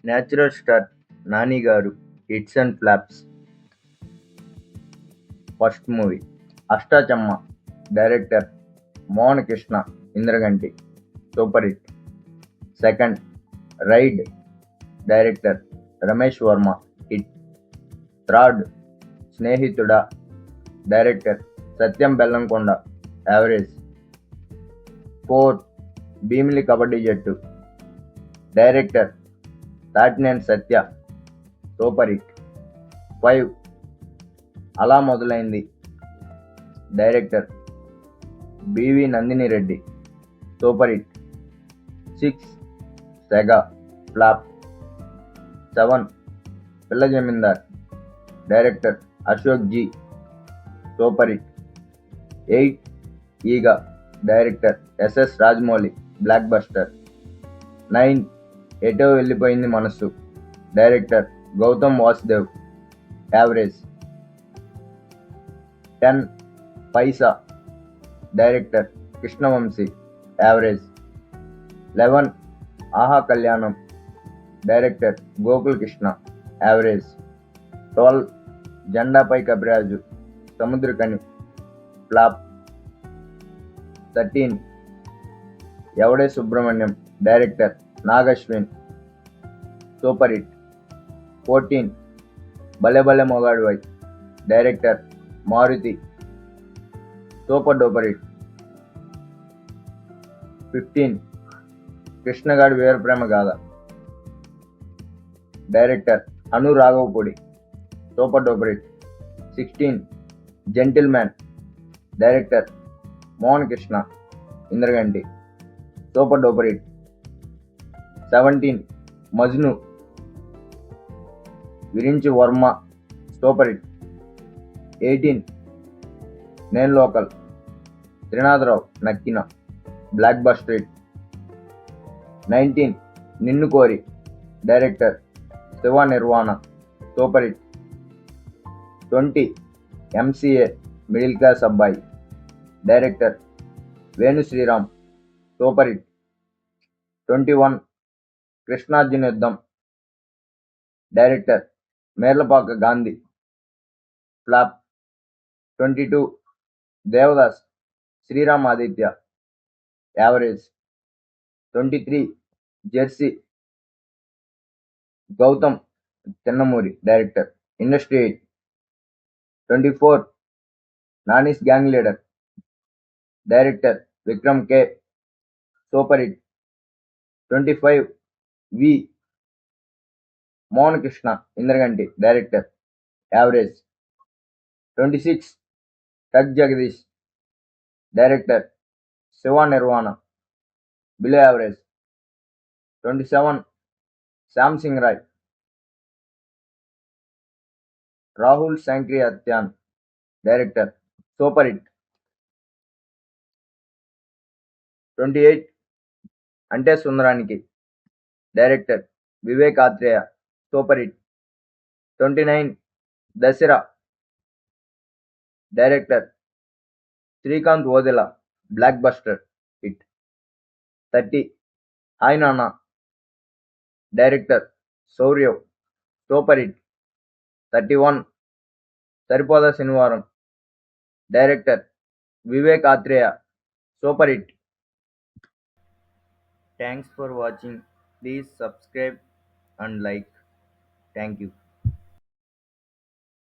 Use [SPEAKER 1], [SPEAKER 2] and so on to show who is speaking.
[SPEAKER 1] Natural star Nani గారు hits and flops. First movie Ashta Chamma, director Mohan Krishna Indraganti, super hit. Second ride, director Ramesh Varma, hit. Third Snehituda, director Satyam Bellamkonda, average. Fourth Bhimili Kabaddi Jattu, director Tatineni Satya, super hit. 5 Ala Modalaindi, director B V Nandini Reddy, super hit. 6 Sega, flop. 7 Pilla Zamindar, director Ashok G, super hit. 8 Eega, director S S Rajamouli, blockbuster. 9 Yeto Vellipoyindhi Manasu, director Gautam Vasudev, average. 10 Paisa, director Krishna Vamsi, average. 11 Aha Kalyanam, director Gokul Krishna, average. 12 Jendapai Kapiraju, Samuthirakani, flop. 13 Yevade Subramanyam, director Nag Ashwin, super hit. 14 Bhale Bhale Magadivoy, director Maruthi, super duper hit. 15 Krishnagadi Veeraprema Gaadha, director Anu Raghavapudi, super duper hit. 16 gentleman, director Mohan Krishna Indraganti, super duper hit. 17 Majnu, Virinchi Varma, super hit. 18 Nenu local, Trinadha Rao Nakkina, blockbuster hit. 19 నిన్ను Kori, director Shiva Nirvana, super hit. 20 MCA middle class Abbayi, director Venu Sriram, super hit. 21 Krishnarjuna Yuddham, director Merlapaka Gandhi, flop. 22 Devadas Sriram Aditya, average. 23 Jersey Gowtam Chinnamuri, director, industry hit. 24 Nani's gang leader, director Vikram K, super hit. 25 V Mohan Krishna Indraganti, director, average. 26 tuck Jagadish, director Shiva Nirvana, below average. 27 Shyam Singha Roy, Rahul Sankrityan, director, super hit. 28 అంటే Sundaraniki, director Vivek Athreya, super hit. 29 Dasara, director Srikanth Odela, blockbuster hit. 30 hi Nanna, director Shouryuv, super hit. 31 Saripodhaa Sanivaaram, director Vivek Athreya, super hit. Thanks for watching. Please subscribe and like. Thank you.